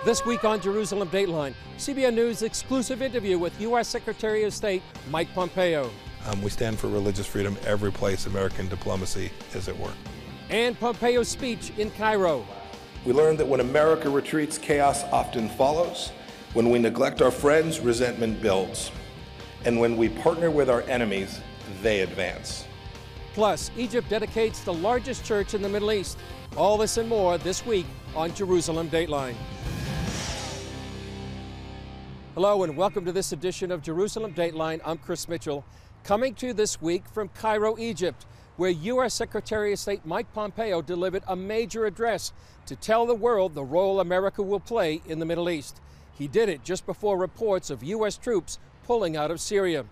This week on Jerusalem Dateline, CBN News exclusive interview with U.S. Secretary of State Mike Pompeo. We stand for religious freedom every place American diplomacy is at work. And Pompeo's speech in Cairo. We learned that when America retreats, chaos often follows. When we neglect our friends, resentment builds. And when we partner with our enemies, they advance. Plus, Egypt dedicates the largest church in the Middle East. All this and more this week on Jerusalem Dateline. Hello and welcome to this edition of Jerusalem Dateline. I'm Chris Mitchell, coming to you this week from Cairo, Egypt, where U.S. Secretary of State Mike Pompeo delivered a major address to tell the world the role America will play in the Middle East. He did it just before reports of U.S. troops pulling out of Syria.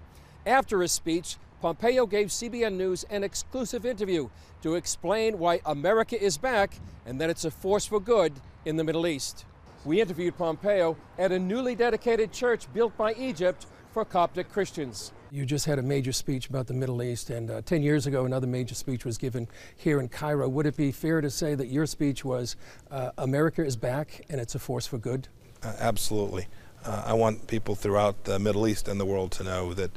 After his speech, Pompeo gave CBN News an exclusive interview to explain why America is back and that it's a force for good in the Middle East. We interviewed Pompeo at a newly dedicated church built by Egypt for Coptic Christians. You just had a major speech about the Middle East, and 10 years ago another major speech was given here in Cairo. Would it be fair to say that your speech was America is back and it's a force for good? Absolutely. I want people throughout the Middle East and the world to know that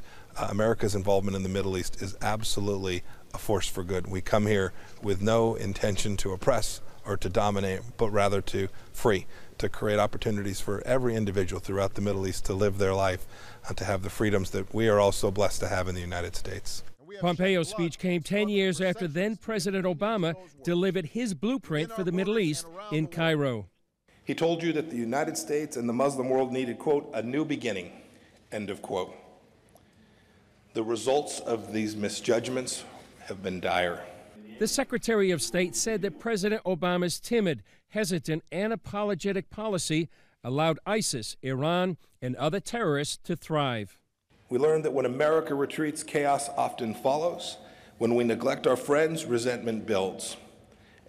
America's involvement in the Middle East is absolutely a force for good. We come here with no intention to oppress or to dominate, but rather to free, to create opportunities for every individual throughout the Middle East to live their life and to have the freedoms that we are all so blessed to have in the United States. Pompeo's speech came 10 years after then-President Obama delivered his blueprint for the Middle East in Cairo. He told you that the United States and the Muslim world needed, quote, a new beginning, end of quote. The results of these misjudgments have been dire. The Secretary of State said that President Obama's timid, hesitant, and apologetic policy allowed ISIS, Iran, and other terrorists to thrive. We learned that when America retreats, chaos often follows. When we neglect our friends, resentment builds.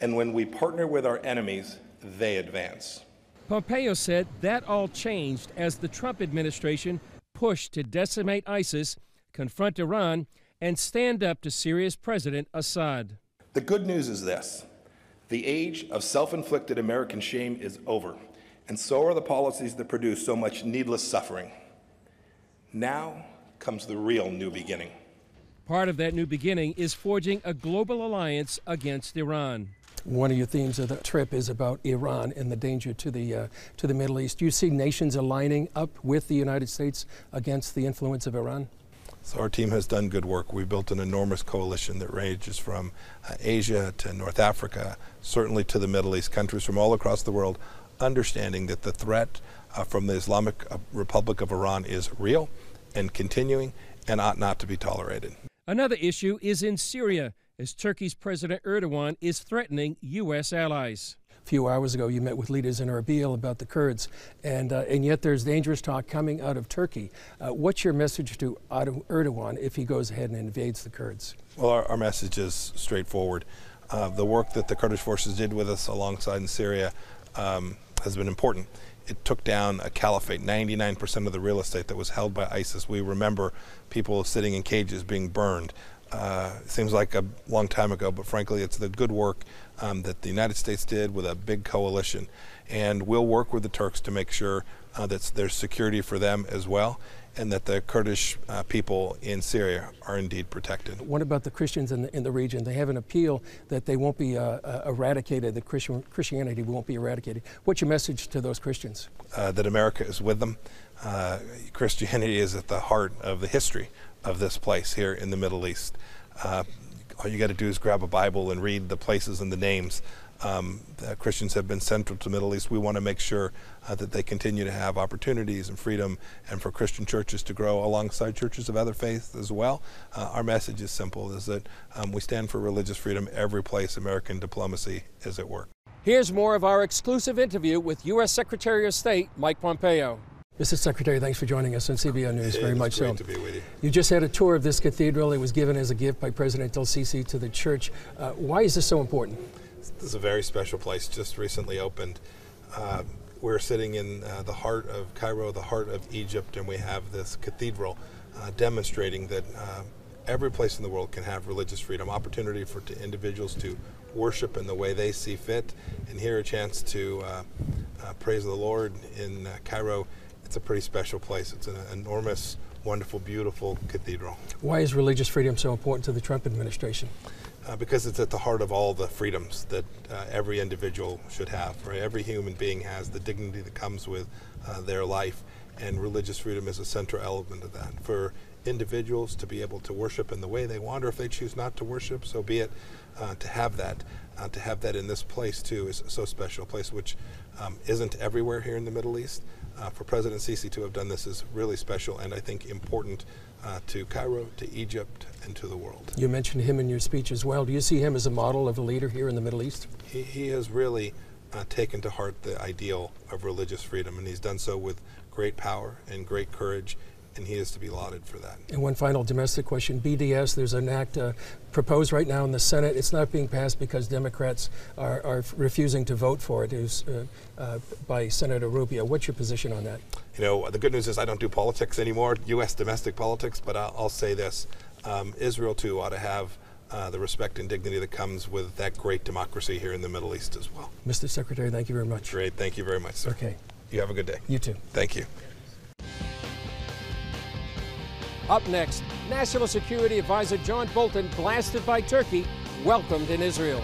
And when we partner with our enemies, they advance. Pompeo said that all changed as the Trump administration pushed to decimate ISIS, confront Iran, and stand up to Syria's President Assad. The good news is this: the age of self-inflicted American shame is over, and so are the policies that produce so much needless suffering. Now comes the real new beginning. Part of that new beginning is forging a global alliance against Iran. One of your themes of the trip is about Iran and the danger to the Middle East. Do you see nations aligning up with the United States against the influence of Iran? So our team has done good work. We built an enormous coalition that ranges from Asia to North Africa, certainly to the Middle East, countries from all across the world, understanding that the threat from the Islamic Republic of Iran is real and continuing and ought not to be tolerated. Another issue is in Syria, as Turkey's President Erdogan is threatening U.S. allies. A few hours ago, you met with leaders in Erbil about the Kurds, and yet there's dangerous talk coming out of Turkey. What's your message to Erdogan if he goes ahead and invades the Kurds? Well, our message is straightforward. The work that the Kurdish forces did with us alongside in Syria has been important. It took down a caliphate, 99% of the real estate that was held by ISIS. We remember people sitting in cages being burned. It seems like a long time ago, but frankly, it's the good work that the United States did with a big coalition. And we'll work with the Turks to make sure that there's security for them as well, and that the Kurdish people in Syria are indeed protected. What about the Christians in the region? They have an appeal that they won't be eradicated, that Christianity won't be eradicated. What's your message to those Christians? That America is with them. Christianity is at the heart of the history of this place here in the Middle East. All you got to do is grab a Bible and read the places and the names. Christians have been central to the Middle East. We want to make sure that they continue to have opportunities and freedom, and for Christian churches to grow alongside churches of other faiths as well. Our message is simple, is that we stand for religious freedom every place American diplomacy is at work. Here's more of our exclusive interview with U.S. Secretary of State Mike Pompeo. Mr. Secretary, thanks for joining us on CBN News. Very much so. It's great to be with you. You just had a tour of this cathedral. It was given as a gift by President el-Sisi to the church. Why is this so important? This is a very special place, just recently opened. We're sitting in the heart of Cairo, the heart of Egypt, and we have this cathedral demonstrating that every place in the world can have religious freedom, opportunity for individuals to worship in the way they see fit, and here a chance to praise the Lord, in Cairo, it's a pretty special place. It's an enormous, wonderful, beautiful cathedral. Why is religious freedom so important to the Trump administration? Because it's at the heart of all the freedoms that every individual should have. Right? Every human being has the dignity that comes with their life, and religious freedom is a central element of that. For individuals to be able to worship in the way they want, or if they choose not to worship, so be it. To have that in this place too is so special. A place which isn't everywhere here in the Middle East. For President Sisi to have done this is really special, and I think important to Cairo, to Egypt, and to the world. You mentioned him in your speech as well. Do you see him as a model of a leader here in the Middle East? He has really taken to heart the ideal of religious freedom, and he's done so with great power and great courage, and he is to be lauded for that. And one final domestic question. BDS, there's an act proposed right now in the Senate. It's not being passed because Democrats are refusing to vote for it. It was by Senator Rubio. What's your position on that? You know, the good news is I don't do politics anymore, U.S. domestic politics, but I'll say this. Israel, too, ought to have the respect and dignity that comes with that great democracy here in the Middle East as well. Mr. Secretary, thank you very much. Great. Thank you very much, sir. Okay. You have a good day. You too. Thank you. Up next, National Security Advisor John Bolton blasted by Turkey, welcomed in Israel.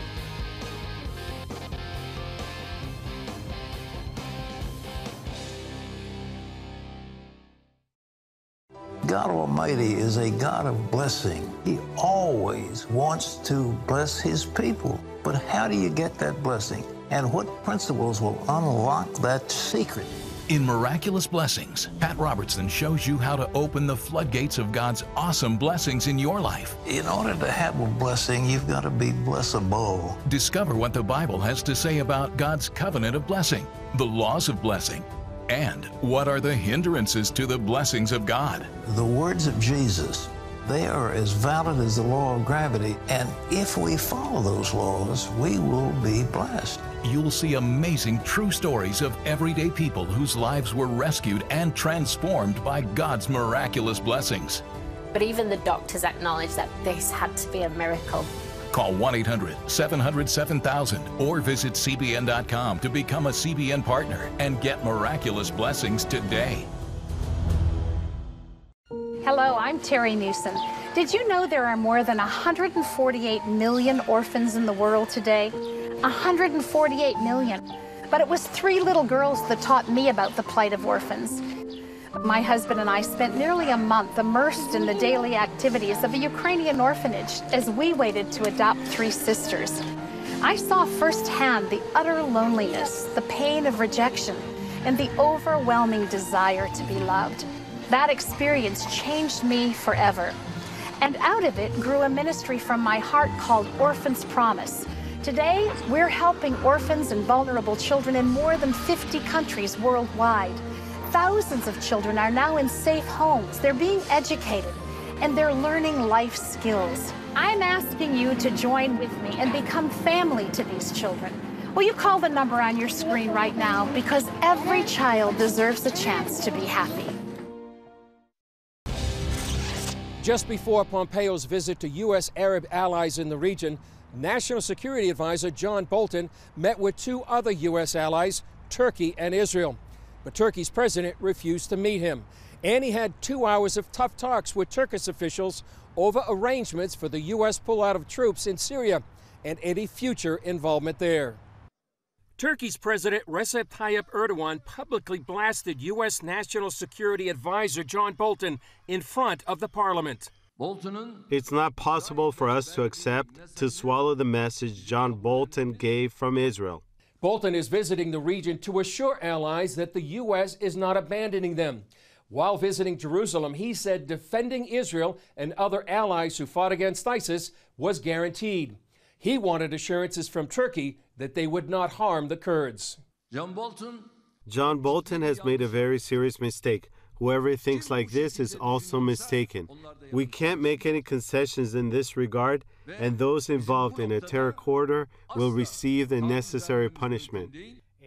God Almighty is a God of blessing. He always wants to bless His people. But how do you get that blessing? And what principles will unlock that secret? In Miraculous Blessings, Pat Robertson shows you how to open the floodgates of God's awesome blessings in your life. In order to have a blessing, you've got to be blessable. Discover what the Bible has to say about God's covenant of blessing, the laws of blessing, and what are the hindrances to the blessings of God. The words of Jesus, they are as valid as the law of gravity, and if we follow those laws, we will be blessed. You'll see amazing true stories of everyday people whose lives were rescued and transformed by God's miraculous blessings. But even the doctors acknowledged that this had to be a miracle. Call 1-800-700-7000 or visit CBN.com to become a CBN partner and get miraculous blessings today. Hello, I'm Terry Newsom. Did you know there are more than 148 million orphans in the world today? 148 million. But it was 3 little girls that taught me about the plight of orphans. My husband and I spent nearly a month immersed in the daily activities of a Ukrainian orphanage as we waited to adopt 3 sisters. I saw firsthand the utter loneliness, the pain of rejection, and the overwhelming desire to be loved. That experience changed me forever. And out of it grew a ministry from my heart called Orphan's Promise. Today, we're helping orphans and vulnerable children in more than 50 countries worldwide. Thousands of children are now in safe homes. They're being educated, and they're learning life skills. I'm asking you to join with me and become family to these children. Will you call the number on your screen right now? Because every child deserves a chance to be happy. Just before Pompeo's visit to U.S. Arab allies in the region, National Security Advisor John Bolton met with 2 other U.S. allies, Turkey and Israel. But Turkey's president refused to meet him. And he had 2 hours of tough talks with Turkish officials over arrangements for the U.S. pullout of troops in Syria and any future involvement there. Turkey's President Recep Tayyip Erdogan publicly blasted U.S. National Security Advisor John Bolton in front of the parliament. It's not possible for us to accept, to swallow the message John Bolton gave from Israel. Bolton is visiting the region to assure allies that the U.S. is not abandoning them. While visiting Jerusalem, he said defending Israel and other allies who fought against ISIS was guaranteed. He wanted assurances from Turkey that they would not harm the Kurds. John Bolton has made a very serious mistake. Whoever thinks like this is also mistaken. We can't make any concessions in this regard, and those involved in a terror corridor will receive the necessary punishment.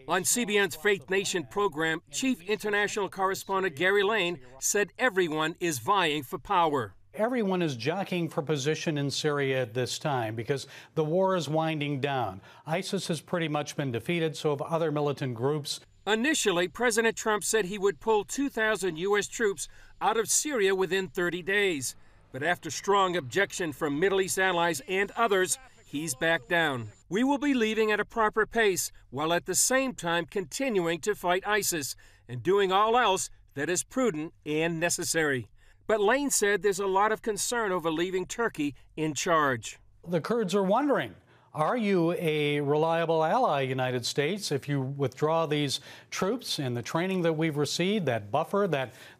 On CBN's Faith Nation program, Chief International Correspondent Gary Lane said everyone is vying for power. Everyone is jockeying for position in Syria at this time because the war is winding down. ISIS has pretty much been defeated, so have other militant groups. Initially, President Trump said he would pull 2,000 U.S. troops out of Syria within 30 days. But after strong objection from Middle East allies and others, he's backed down. We will be leaving at a proper pace, while at the same time continuing to fight ISIS and doing all else that is prudent and necessary. But Lane said there's a lot of concern over leaving Turkey in charge. The Kurds are wondering, are you a reliable ally, United States, if you withdraw these troops and the training that we've received, that buffer,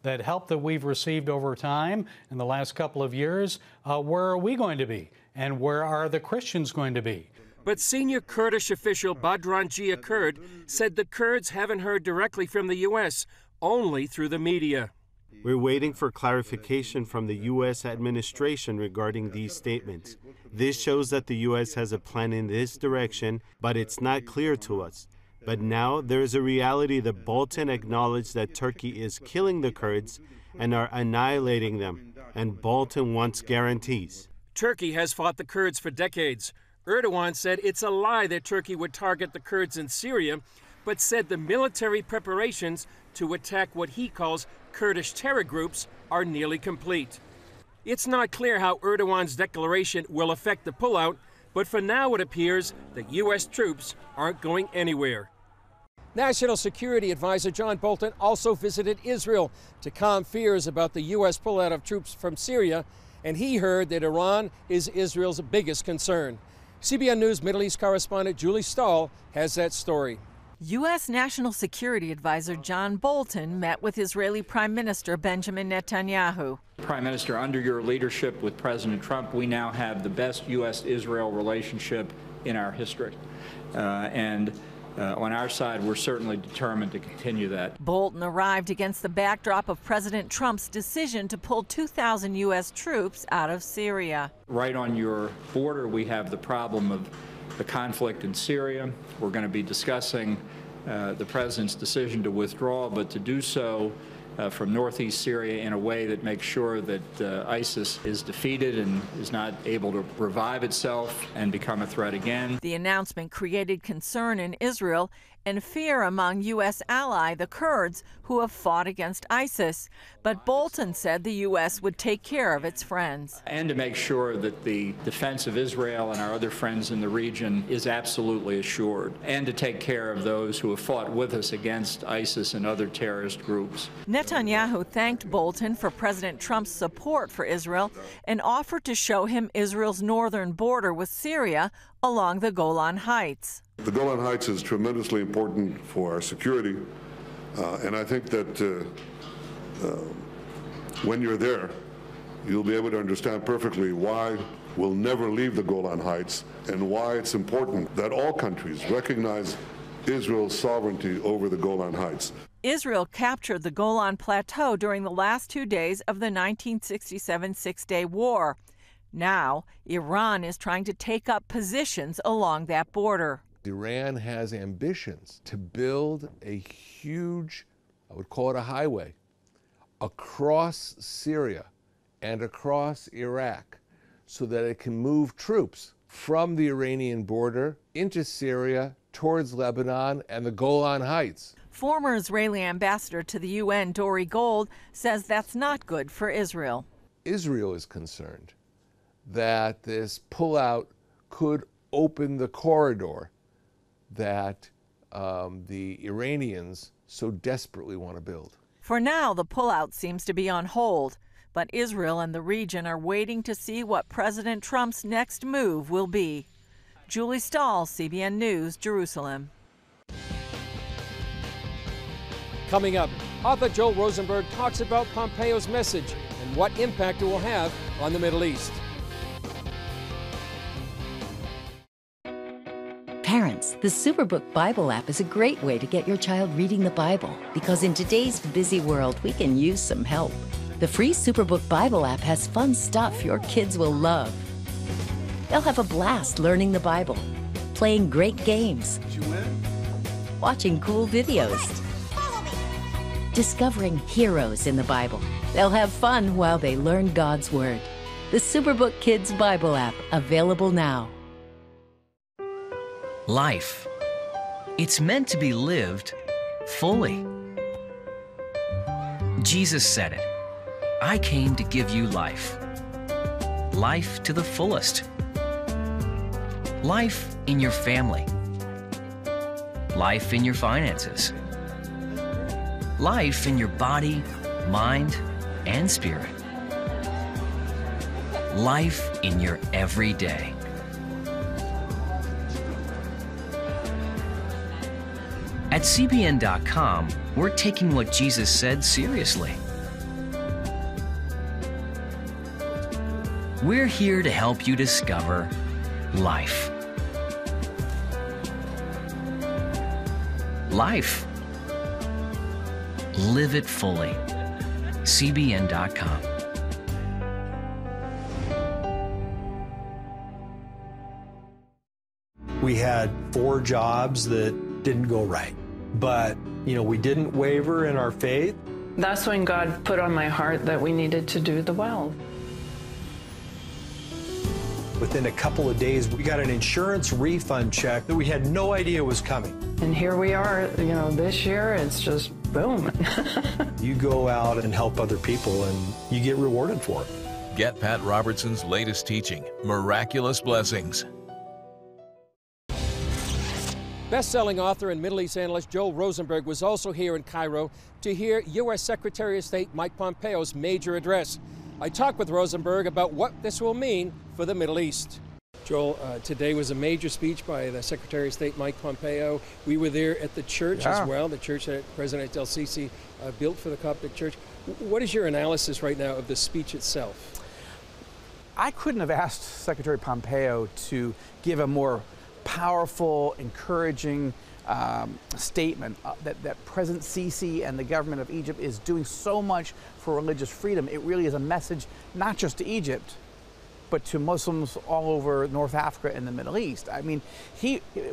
that help that we've received over time in the last couple of years? Where are we going to be? And where are the Christians going to be? But senior Kurdish official Badran Jia Kurd said the Kurds haven't heard directly from the U.S., only through the media. We're waiting for clarification from the U.S. administration regarding these statements. This shows that the U.S. has a plan in this direction, but it's not clear to us. But now there is a reality that Bolton acknowledged that Turkey is killing the Kurds and are annihilating them, and Bolton wants guarantees. Turkey has fought the Kurds for decades. Erdogan said it's a lie that Turkey would target the Kurds in Syria, but said the military preparations to attack what he calls Kurdish terror groups are nearly complete. It's not clear how Erdogan's declaration will affect the pullout, but for now it appears that U.S. troops aren't going anywhere. National Security Advisor John Bolton also visited Israel to calm fears about the U.S. pullout of troops from Syria, and he heard that Iran is Israel's biggest concern. CBN News Middle East correspondent Julie Stahl has that story. U.S. National Security Advisor John Bolton met with Israeli Prime Minister Benjamin Netanyahu. Prime Minister, under your leadership with President Trump, we now have the best U.S.-Israel relationship in our history. On our side, we're certainly determined to continue that. Bolton arrived against the backdrop of President Trump's decision to pull 2,000 U.S. troops out of Syria. Right on your border, we have the problem of the conflict in Syria. We're going to be discussing the president's decision to withdraw, but to do so from northeast Syria in a way that makes sure that ISIS is defeated and is not able to revive itself and become a threat again. The announcement created concern in Israel and fear among U.S. ally, the Kurds, who have fought against ISIS. But Bolton said the U.S. would take care of its friends. And to make sure that the defense of Israel and our other friends in the region is absolutely assured. And to take care of those who have fought with us against ISIS and other terrorist groups. Netanyahu thanked Bolton for President Trump's support for Israel and offered to show him Israel's northern border with Syria along the Golan Heights. The Golan Heights is tremendously important for our security, and I think that when you're there, you'll be able to understand perfectly why we'll never leave the Golan Heights and why it's important that all countries recognize Israel's sovereignty over the Golan Heights. Israel captured the Golan Plateau during the last 2 days of the 1967 Six-Day War. Now, Iran is trying to take up positions along that border. Iran has ambitions to build a huge, I would call it a highway, across Syria and across Iraq so that it can move troops from the Iranian border into Syria, towards Lebanon and the Golan Heights. Former Israeli ambassador to the UN, Dori Gold, says that's not good for Israel. Israel is concerned that this pullout could open the corridor that the Iranians so desperately want to build. For now, the pullout seems to be on hold, but Israel and the region are waiting to see what President Trump's next move will be. Julie Stahl, CBN News, Jerusalem. Coming up, author Joel Rosenberg talks about Pompeo's message and what impact it will have on the Middle East. Parents, the Superbook Bible app is a great way to get your child reading the Bible because in today's busy world, we can use some help. The free Superbook Bible app has fun stuff your kids will love. They'll have a blast learning the Bible, playing great games, watching cool videos, discovering heroes in the Bible. They'll have fun while they learn God's Word. The Superbook Kids Bible app, available now. Life. It's meant to be lived fully. Jesus said it. I came to give you life. Life to the fullest. Life in your family. Life in your finances. Life in your body, mind, and spirit. Life in your everyday. At CBN.com, we're taking what Jesus said seriously. We're here to help you discover life. Life. Live it fully. CBN.com. We had 4 jobs that didn't go right, but we didn't waver in our faith. That's when God put on my heart that we needed to do the well. Within a couple of days, we got an insurance refund check that we had no idea was coming. And here we are, this year, it's just boom. You go out and help other people and you get rewarded for it. Get Pat Robertson's latest teaching, Miraculous Blessings. Best-selling author and Middle East analyst Joel Rosenberg was also here in Cairo to hear U.S. Secretary of State Mike Pompeo's major address. I talked with Rosenberg about what this will mean for the Middle East. Joel, today was a major speech by the Secretary of State Mike Pompeo. We were there at the church as well, the church that President el-Sisi built for the Coptic Church. What is your analysis right now of the speech itself? I couldn't have asked Secretary Pompeo to give a more powerful, encouraging statement that President Sisi and the government of Egypt is doing so much for religious freedom. It really is a message not just to Egypt, but to Muslims all over North Africa and the Middle East. I mean,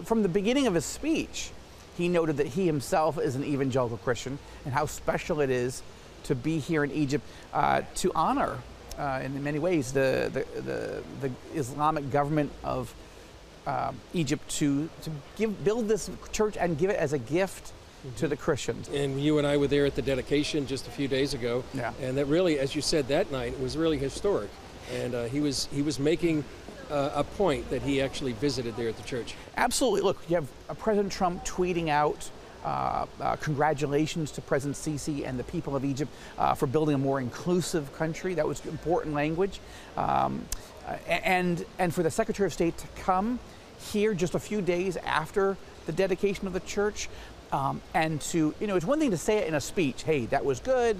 from the beginning of his speech, he noted that he himself is an evangelical Christian and how special it is to be here in Egypt to honor, in many ways, the Islamic government of Egypt to build this church and give it as a gift to the Christians. And you and I were there at the dedication just a few days ago. Yeah. And that really, as you said that night, was really historic. And he was making a point that he actually visited there at the church. Absolutely. Look, you have President Trump tweeting out congratulations to President Sisi and the people of Egypt for building a more inclusive country. That was important language. And for the Secretary of State to come here just a few days after the dedication of the church, and to, it's one thing to say it in a speech, hey, that was good,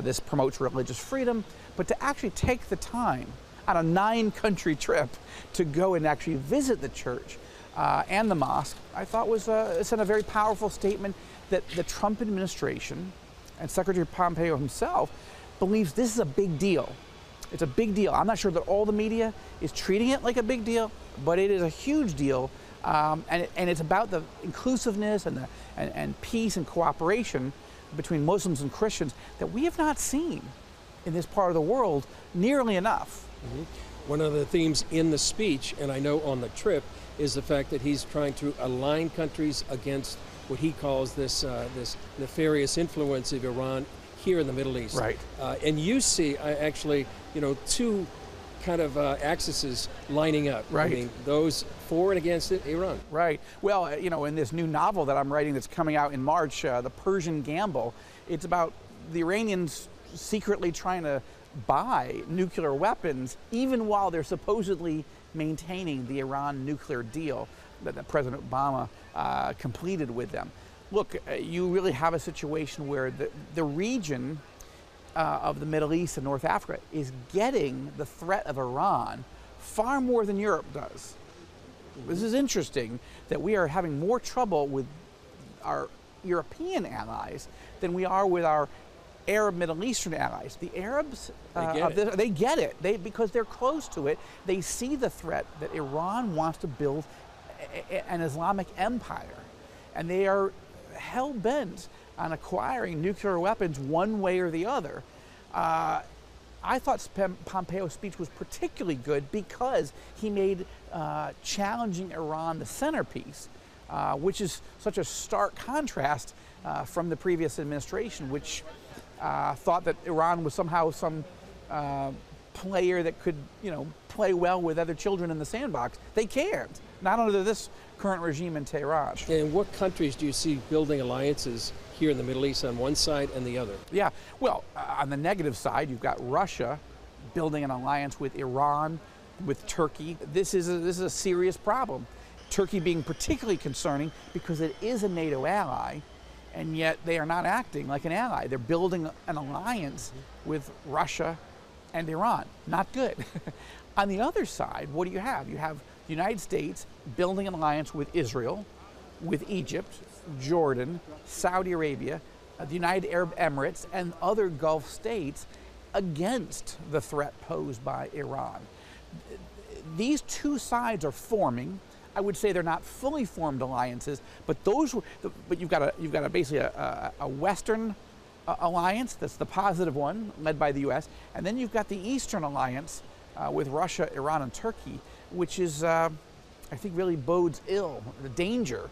this promotes religious freedom, but to actually take the time on a 9-country trip to go and actually visit the church and the mosque, I thought sent a very powerful statement that the Trump administration and Secretary Pompeo himself believes this is a big deal. It's a big deal. I'm not sure that all the media is treating it like a big deal, but it is a huge deal, and it's about the inclusiveness and peace and cooperation between Muslims and Christians that we have not seen in this part of the world nearly enough. Mm-hmm. One of the themes in the speech, and I know on the trip, is the fact that he's trying to align countries against what he calls this nefarious influence of Iran here in the Middle East. Right. And you see actually, two kind of axes lining up. Right. I mean, those for and against Iran. Right. Well, in this new novel that I'm writing that's coming out in March, The Persian Gamble, it's about the Iranians secretly trying to buy nuclear weapons, even while they're supposedly maintaining the Iran nuclear deal that President Obama completed with them. Look, you really have a situation where the region of the Middle East and North Africa is getting the threat of Iran far more than Europe does. This is interesting that we are having more trouble with our European allies than we are with our Arab Middle Eastern allies. The Arabs, they get it. Because they're close to it. They see the threat that Iran wants to build an Islamic empire. And they are hell-bent on acquiring nuclear weapons one way or the other. I thought Pompeo's speech was particularly good because he made challenging Iran the centerpiece. which is such a stark contrast from the previous administration, which thought that Iran was somehow some player that could, play well with other children in the sandbox. They can't, not under this current regime in Tehran. And what countries do you see building alliances here in the Middle East on one side and the other? Yeah, well, on the negative side, you've got Russia building an alliance with Iran, with Turkey. This is a serious problem. Turkey being particularly concerning because it is a NATO ally, and yet they are not acting like an ally. They're building an alliance with Russia and Iran. Not good. On the other side, what do you have? You have the United States building an alliance with Israel, with Egypt, Jordan, Saudi Arabia, the United Arab Emirates, and other Gulf states against the threat posed by Iran. These two sides are forming. I would say they're not fully formed alliances, but you've got basically a Western alliance that's the positive one, led by the U.S., and then you've got the Eastern alliance with Russia, Iran, and Turkey, which is, I think, really bodes ill, the danger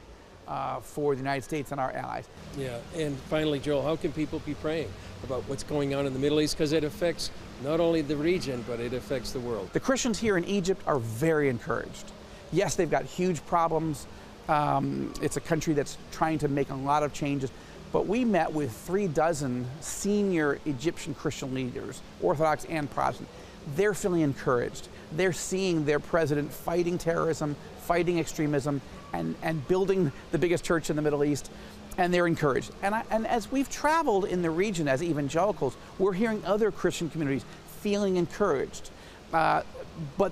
for the United States and our allies. Yeah, and finally, Joel, how can people be praying about what's going on in the Middle East? Because it affects not only the region, but it affects the world. The Christians here in Egypt are very encouraged. Yes, they've got huge problems. It's a country that's trying to make a lot of changes. But we met with 36 senior Egyptian Christian leaders, Orthodox and Protestant. They're feeling encouraged. They're seeing their president fighting terrorism, fighting extremism, and building the biggest church in the Middle East, and they're encouraged. And as we've traveled in the region as evangelicals, we're hearing other Christian communities feeling encouraged. But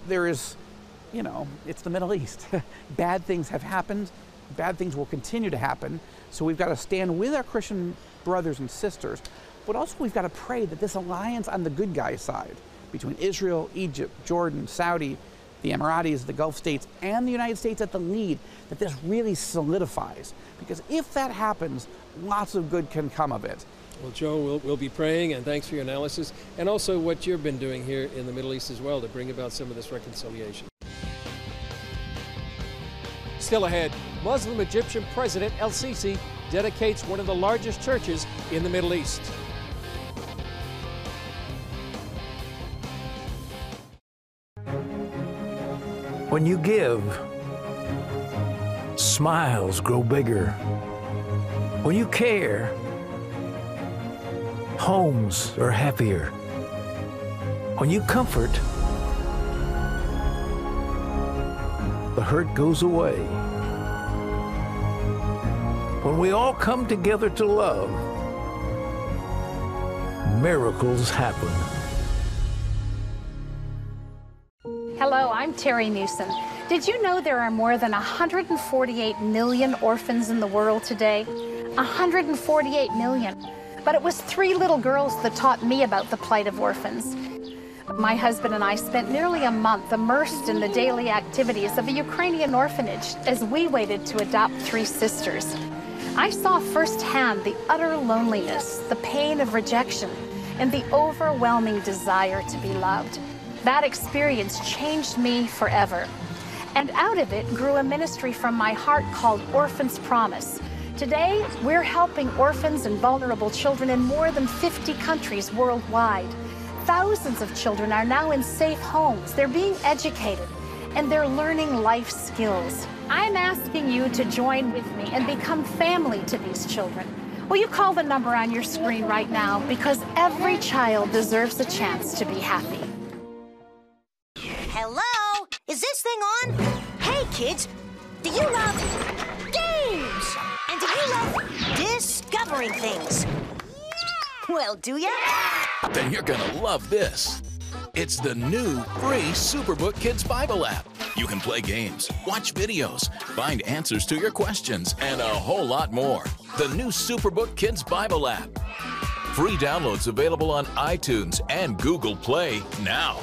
there is, it's the Middle East. Bad things have happened. Bad things will continue to happen. So we've got to stand with our Christian brothers and sisters, but also we've got to pray that this alliance on the good guy side between Israel, Egypt, Jordan, Saudi, the Emiratis, the Gulf states, and the United States at the lead, that this really solidifies. Because if that happens, lots of good can come of it. Well, Joe, we'll be praying, and thanks for your analysis, and also what you've been doing here in the Middle East as well to bring about some of this reconciliation. Still ahead, Muslim Egyptian President El-Sisi dedicates one of the largest churches in the Middle East. When you give, smiles grow bigger. When you care, homes are happier. When you comfort, the hurt goes away. When we all come together to love, miracles happen. Hello, I'm Terry Newsom. Did you know there are more than 148 million orphans in the world today? 148 million. But it was 3 little girls that taught me about the plight of orphans. My husband and I spent nearly a month immersed in the daily activities of a Ukrainian orphanage as we waited to adopt 3 sisters. I saw firsthand the utter loneliness, the pain of rejection, and the overwhelming desire to be loved. That experience changed me forever. And out of it grew a ministry from my heart called Orphan's Promise. Today, we're helping orphans and vulnerable children in more than 50 countries worldwide. Thousands of children are now in safe homes. They're being educated, and they're learning life skills. I'm asking you to join with me and become family to these children. Will you call the number on your screen right now? Because every child deserves a chance to be happy. Hello? Is this thing on? Hey, kids, do you love games? And do you love discovering things? Well, do ya? Then you're gonna love this. It's the new free Superbook Kids Bible app. You can play games, watch videos, find answers to your questions, and a whole lot more. The new Superbook Kids Bible app. Free downloads available on iTunes and Google Play now.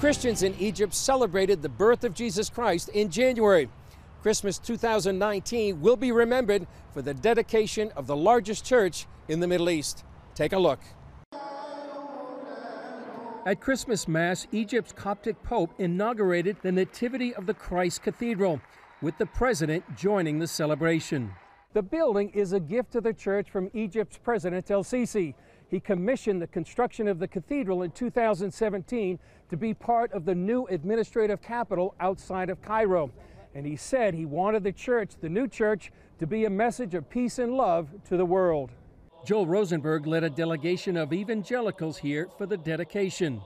Christians in Egypt celebrated the birth of Jesus Christ in January. Christmas 2019 will be remembered for the dedication of the largest church in the Middle East. Take a look. At Christmas Mass, Egypt's Coptic Pope inaugurated the Nativity of the Christ Cathedral, with the president joining the celebration. The building is a gift to the church from Egypt's President El-Sisi. He commissioned the construction of the cathedral in 2017 to be part of the new administrative capital outside of Cairo. And he said he wanted the church, the new church, to be a message of peace and love to the world. Joel Rosenberg led a delegation of evangelicals here for the dedication.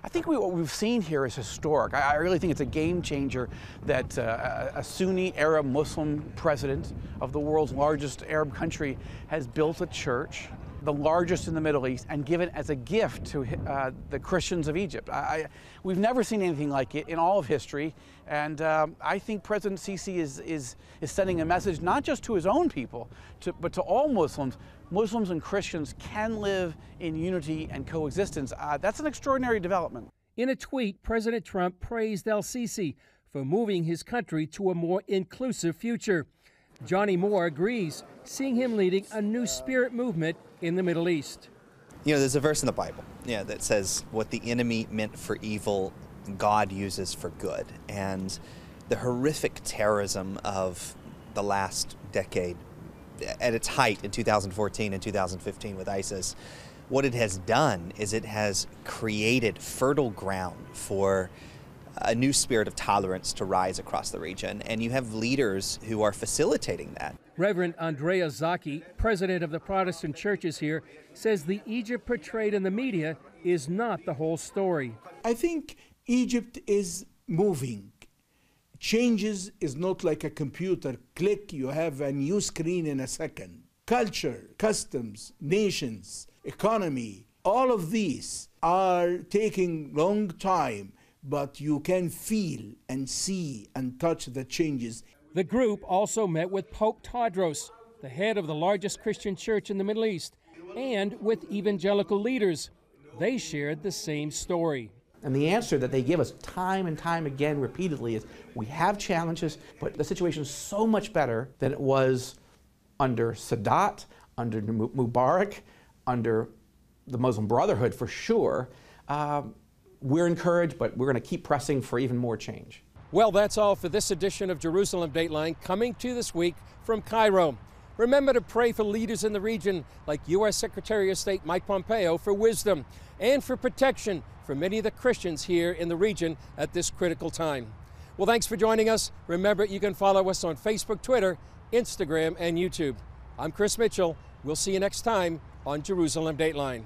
I think what we've seen here is historic. I really think it's a game changer that a Sunni Arab Muslim president of the world's largest Arab country has built a church, the largest in the Middle East, and given as a gift to the Christians of Egypt. We've never seen anything like it in all of history, and I think President Sisi is sending a message not just to his own people, but to all Muslims. Muslims and Christians can live in unity and coexistence. That's an extraordinary development. In a tweet, President Trump praised El-Sisi for moving his country to a more inclusive future. Johnny Moore agrees, seeing him leading a new spirit movement in the Middle East. You know, there's a verse in the Bible, that says what the enemy meant for evil, God uses for good. And the horrific terrorism of the last decade, at its height in 2014 and 2015 with ISIS, what it has done is it has created fertile ground for a new spirit of tolerance to rise across the region, and you have leaders who are facilitating that. Reverend Andrea Zaki, president of the Protestant churches here, says the Egypt portrayed in the media is not the whole story. I think Egypt is moving. Changes is not like a computer. Click, you have a new screen in a second. Culture, customs, nations, economy, all of these are taking long time, but you can feel and see and touch the changes. The group also met with Pope Tadros, the head of the largest Christian church in the Middle East, and with evangelical leaders. They shared the same story. And the answer that they give us time and time again repeatedly is we have challenges, but the situation is so much better than it was under Sadat, under Mubarak, under the Muslim Brotherhood for sure. We're encouraged, but we're going to keep pressing for even more change. Well, that's all for this edition of Jerusalem Dateline, coming to you this week from Cairo. Remember to pray for leaders in the region like U.S. Secretary of State Mike Pompeo for wisdom and for protection for many of the Christians here in the region at this critical time. Well, thanks for joining us. Remember, you can follow us on Facebook, Twitter, Instagram, and YouTube. I'm Chris Mitchell. We'll see you next time on Jerusalem Dateline.